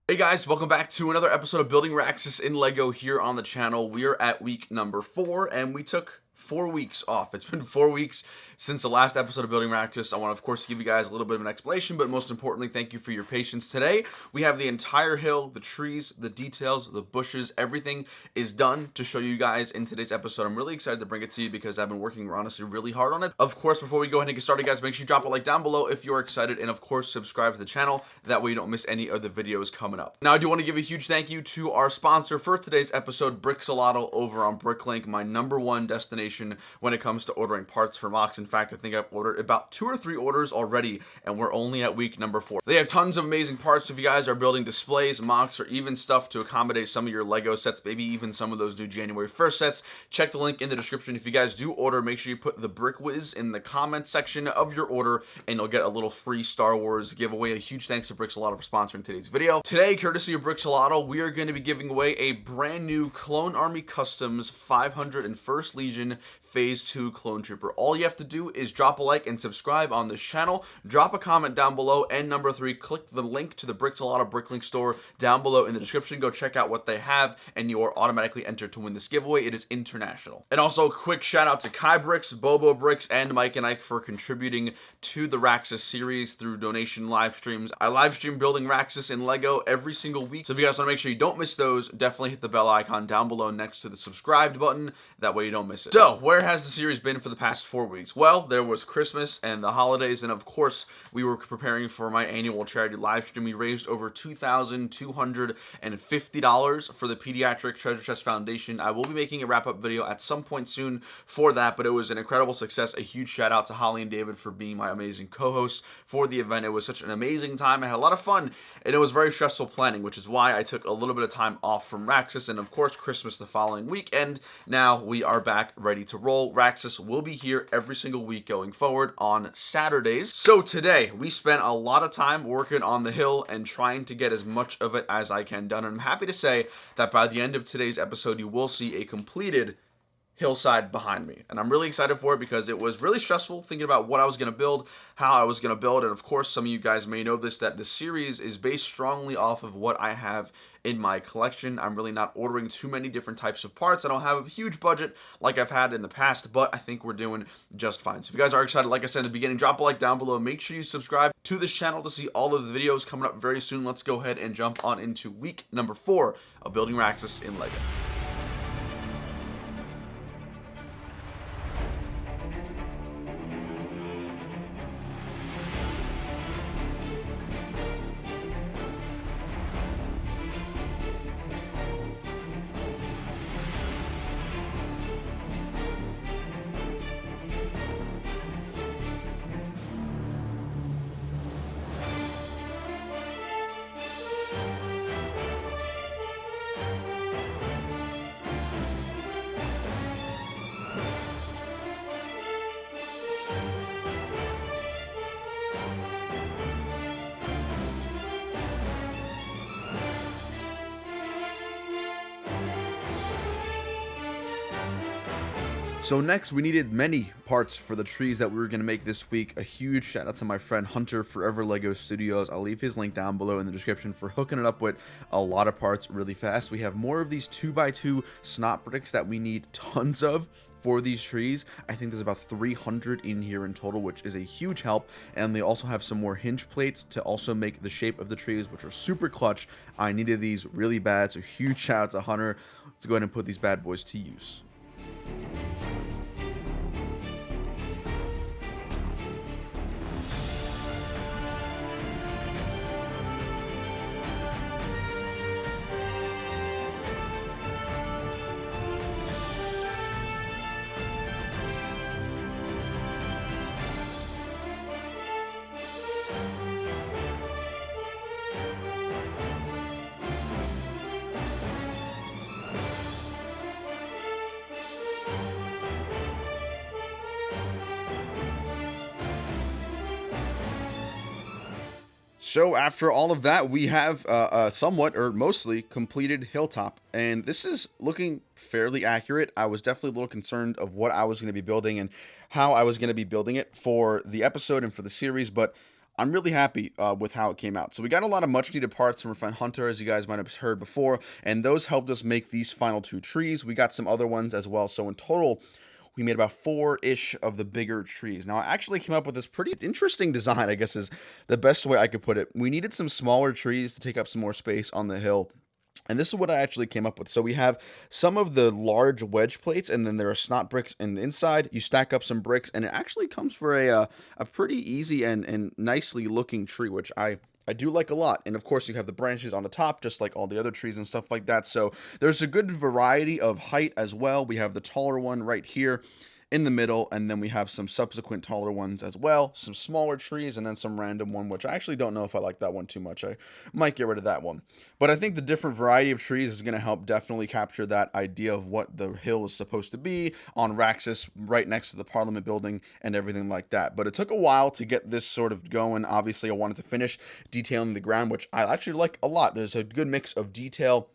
Hey guys, welcome back to another episode of Building Raxus in LEGO here on the channel. We are at week number 4, and we took 4 weeks off. It's been 4 weeks since the last episode of Building Raxus. I want to, of course, give you guys a little bit of an explanation, but most importantly, thank you for your patience. Today, we have the entire hill, the trees, the details, the bushes, everything is done to show you guys in today's episode. I'm really excited to bring it to you because I've been working, honestly, really hard on it. Of course, before we go ahead and get started, guys, make sure you drop a like down below if you're excited, and of course, subscribe to the channel. That way you don't miss any of the videos coming up. Now, I do want to give a huge thank you to our sponsor for today's episode, Brickzz over on BrickLink, my #1 destination when it comes to ordering parts for mocks. In fact, I think I've ordered about 2 or 3 orders already, and we're only at week number 4. They have tons of amazing parts if you guys are building displays, mocks, or even stuff to accommodate some of your LEGO sets, maybe even some of those new January 1st sets. Check the link in the description. If you guys do order, make sure you put TheBrickWiz in the comments section of your order, and you'll get a little free Star Wars giveaway. A huge thanks to Brickzz for sponsoring today's video. Today, courtesy of Brickzz, we are going to be giving away a brand new Clone Army Customs 501st Legion Phase 2 Clone Trooper. All you have to do is drop a like and subscribe on this channel, drop a comment down below, and number 3, click the link to the Brickzz BrickLink store down below in the description. Go check out what they have, and you are automatically entered to win this giveaway. It is international. And also, a quick shout out to Kai Brix, Bobo Brix, and Mike and Ike for contributing to the Raxus series through donation live streams. I live stream building Raxus in LEGO every single week, so if you guys want to make sure you don't miss those, definitely hit the bell icon down below next to the subscribed button. That way you don't miss it. So, where has the series been for the past 4 weeks? Well, there was Christmas and the holidays, and of course, we were preparing for my annual charity live stream. We raised over $2,250 for the Pediatric Treasure Chest Foundation. I will be making a wrap-up video at some point soon for that, but it was an incredible success. A huge shout out to Holly and David for being my amazing co-hosts for the event. It was such an amazing time. I had a lot of fun, and it was very stressful planning, which is why I took a little bit of time off from Raxus, and of course, Christmas the following weekend. Now we are back ready to roll. Raxus will be here every single week going forward on Saturdays. So today, we spent a lot of time working on the hill and trying to get as much of it as I can done. And I'm happy to say that by the end of today's episode, you will see a completed Hillside behind me, and I'm really excited for it because it was really stressful thinking about what I was going to build, how I was going to build, and of course some of you guys may know this, that the series is based strongly off of what I have in my collection. I'm really not ordering too many different types of parts. I don't have a huge budget like I've had in the past, but I think we're doing just fine. So if you guys are excited, like I said in the beginning, drop a like down below. Make sure you subscribe to this channel to see all of the videos coming up very soon. Let's go ahead and jump on into week number 4 of Building Raxus in LEGO. So next, we needed many parts for the trees that we were going to make this week. A huge shout out to my friend Hunter, Forever LEGO Studios. I'll leave his link down below in the description for hooking it up with a lot of parts really fast. We have more of these 2x2 snot bricks that we need tons of for these trees. I think there's about 300 in here in total, which is a huge help. And they also have some more hinge plates to also make the shape of the trees, which are super clutch. I needed these really bad, so huge shout out to Hunter. Let's go ahead and put these bad boys to use. So after all of that, we have somewhat or mostly completed Hilltop, and this is looking fairly accurate. I was definitely a little concerned of what I was going to be building and how I was going to be building it for the episode and for the series, but I'm really happy with how it came out. So we got a lot of much needed parts from our friend Hunter, as you guys might have heard before, and those helped us make these final 2 trees. We got some other ones as well. So in total, we made about 4-ish of the bigger trees. Now, I actually came up with this pretty interesting design, I guess is the best way I could put it. We needed some smaller trees to take up some more space on the hill. And this is what I actually came up with. So we have some of the large wedge plates, and then there are snot bricks in the inside. You stack up some bricks, and it actually comes for a pretty easy and nicely looking tree, which I do like a lot. And of course, you have the branches on the top, just like all the other trees and stuff like that. So there's a good variety of height as well. We have the taller one right here in the middle, and then we have some subsequent taller ones as well, some smaller trees, and then some random one, which I actually don't know if I like that one too much. I might get rid of that one. But I think the different variety of trees is going to help definitely capture that idea of what the hill is supposed to be on Raxus, right next to the Parliament building and everything like that. But it took a while to get this sort of going. Obviously, I wanted to finish detailing the ground, which I actually like a lot. There's a good mix of detail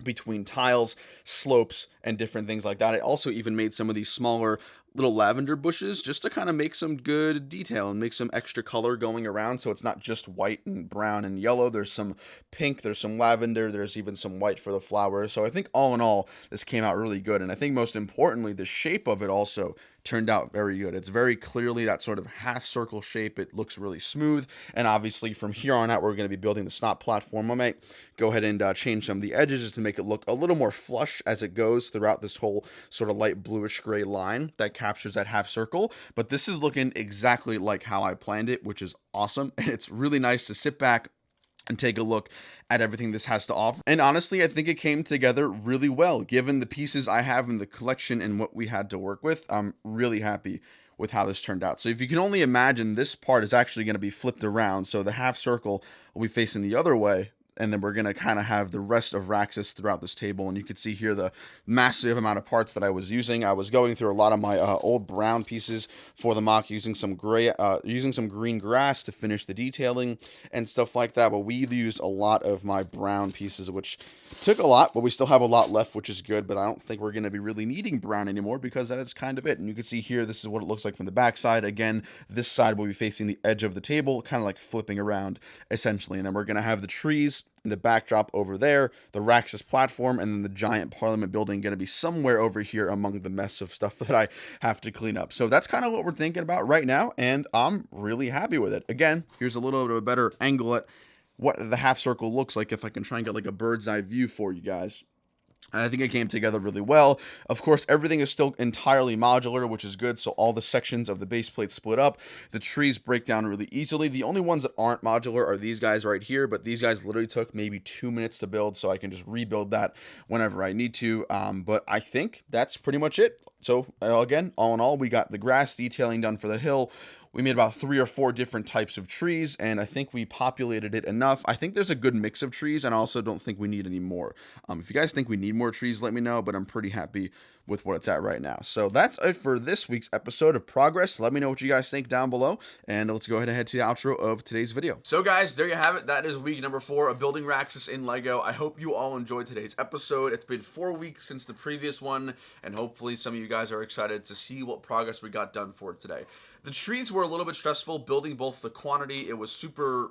between tiles, slopes, and different things like that. I also even made some of these smaller little lavender bushes just to kind of make some good detail and make some extra color going around, so it's not just white and brown and yellow. There's some pink, there's some lavender, there's even some white for the flowers. So I think all in all, this came out really good. And I think most importantly, the shape of it also turned out very good. It's very clearly that sort of half circle shape. It looks really smooth. And obviously from here on out, we're going to be building the snot platform. I might go ahead and change some of the edges just to make it look a little more flush as it goes throughout this whole sort of light bluish gray line that captures that half circle. But this is looking exactly like how I planned it, which is awesome. And it's really nice to sit back and take a look at everything this has to offer. And honestly, I think it came together really well. Given the pieces I have in the collection and what we had to work with, I'm really happy with how this turned out. So if you can only imagine, this part is actually going to be flipped around. So the half circle will be facing the other way, and then we're going to kind of have the rest of Raxus throughout this table. And you can see here the massive amount of parts that I was using. I was going through a lot of my old brown pieces for the mock, using some green grass to finish the detailing and stuff like that. But we used a lot of my brown pieces, which took a lot, but we still have a lot left, which is good. But I don't think we're going to be really needing brown anymore, because that is kind of it. And you can see here, this is what it looks like from the back side. Again, this side will be facing the edge of the table, kind of like flipping around essentially. And then we're going to have the trees in the backdrop over there, the Raxus platform, and then the giant Parliament building going to be somewhere over here among the mess of stuff that I have to clean up. So that's kind of what we're thinking about right now, and I'm really happy with it. Again, here's a little bit of a better angle at what the half circle looks like, if I can try and get like a bird's eye view for you guys. I think it came together really well. Of course, everything is still entirely modular, which is good. So all the sections of the base plate split up. The trees break down really easily. The only ones that aren't modular are these guys right here, but these guys literally took maybe 2 minutes to build, so I can just rebuild that whenever I need to. But I think that's pretty much it. So again, all in all, we got the grass detailing done for the hill. We made about 3 or 4 different types of trees, and I think we populated it enough. I think there's a good mix of trees, and I also don't think we need any more. If you guys think we need more trees, let me know, but I'm pretty happy with what it's at right now. So that's it for this week's episode of Progress. Let me know what you guys think down below, and let's go ahead and head to the outro of today's video. So guys, there you have it. That is week number 4 of building Raxus in Lego. I hope you all enjoyed today's episode. It's been 4 weeks since the previous one, and hopefully some of you guys are excited to see what progress we got done for today. The trees were a little bit stressful, building both the quantity. It was super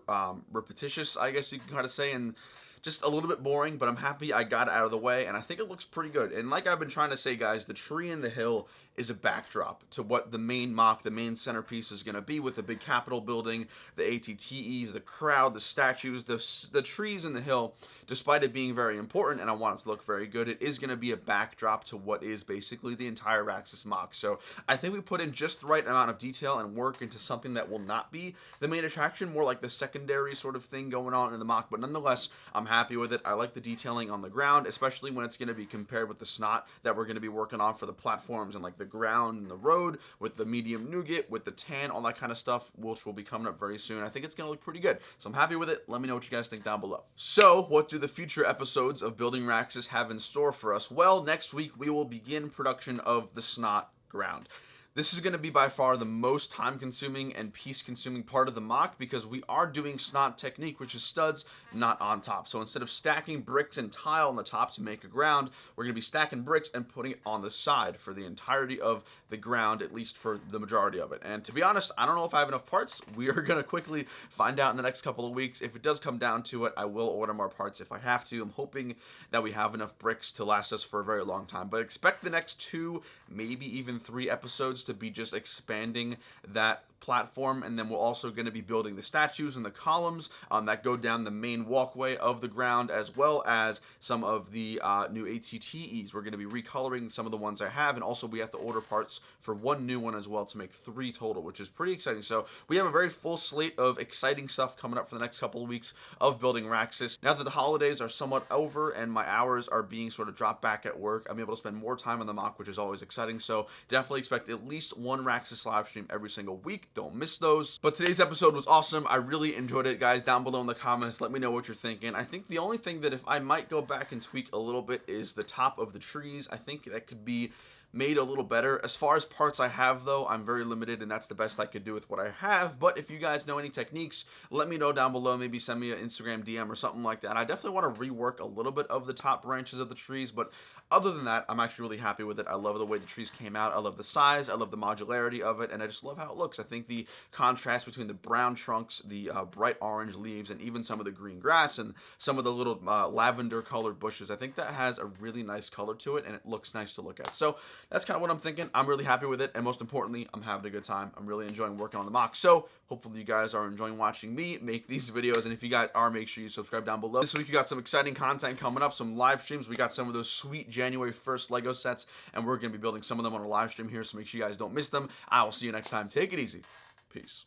repetitious, I guess you can kind of say, and just a little bit boring, but I'm happy I got it out of the way, and I think it looks pretty good. And like I've been trying to say, guys, the tree in the hill is a backdrop to what the main mock, the main centerpiece is going to be, with the big Capitol building, the ATTEs, the crowd, the statues, the trees in the hill. Despite it being very important, and I want it to look very good, it is going to be a backdrop to what is basically the entire Raxus mock. So I think we put in just the right amount of detail and work into something that will not be the main attraction, more like the secondary sort of thing going on in the mock. But nonetheless, I'm happy with it. I like the detailing on the ground, especially when it's going to be compared with the snot that we're going to be working on for the platforms and like the ground and the road, with the medium nougat, with the tan, all that kind of stuff, which will be coming up very soon. I think it's going to look pretty good. So I'm happy with it. Let me know what you guys think down below. So what do the future episodes of Building Raxus have in store for us? Well, next week we will begin production of the snot ground. This is going to be by far the most time-consuming and piece-consuming part of the mock because we are doing snot technique, which is studs not on top. So instead of stacking bricks and tile on the top to make a ground, we're going to be stacking bricks and putting it on the side for the entirety of the ground, at least for the majority of it. And to be honest, I don't know if I have enough parts. We are going to quickly find out in the next couple of weeks. If it does come down to it, I will order more parts if I have to. I'm hoping that we have enough bricks to last us for a very long time. But expect the next 2, maybe even 3 episodes to be just expanding that platform, and then we're also going to be building the statues and the columns that go down the main walkway of the ground, as well as some of the new ATTEs. We're going to be recoloring some of the ones I have, and also we have to order parts for 1 new one as well to make 3 total, which is pretty exciting. So we have a very full slate of exciting stuff coming up for the next couple of weeks of building Raxus. Now that the holidays are somewhat over and my hours are being sort of dropped back at work, I'm able to spend more time on the mock, which is always exciting. So definitely expect at least 1 Raxus live stream every single week. Don't miss those. But today's episode was awesome. I really enjoyed it, guys. Down below in the comments, let me know what you're thinking. I think the only thing that if I might go back and tweak a little bit is the top of the trees. I think that could be made a little better. As far as parts I have, though, I'm very limited, and that's the best I could do with what I have. But if you guys know any techniques, let me know down below. Maybe send me an Instagram DM or something like that. I definitely want to rework a little bit of the top branches of the trees, but other than that, I'm actually really happy with it. I love the way the trees came out. I love the size. I love the modularity of it, and I just love how it looks. I think the contrast between the brown trunks, the bright orange leaves, and even some of the green grass and some of the little lavender colored bushes, I think that has a really nice color to it, and it looks nice to look at. So that's kind of what I'm thinking. I'm really happy with it, and most importantly, I'm having a good time. I'm really enjoying working on the mock. So hopefully you guys are enjoying watching me make these videos, and if you guys are, make sure you subscribe down below. This week we got some exciting content coming up, some live streams. We got some of those sweet January 1st Lego sets, and we're going to be building some of them on a live stream here, so make sure you guys don't miss them. I will see you next time. Take it easy. Peace.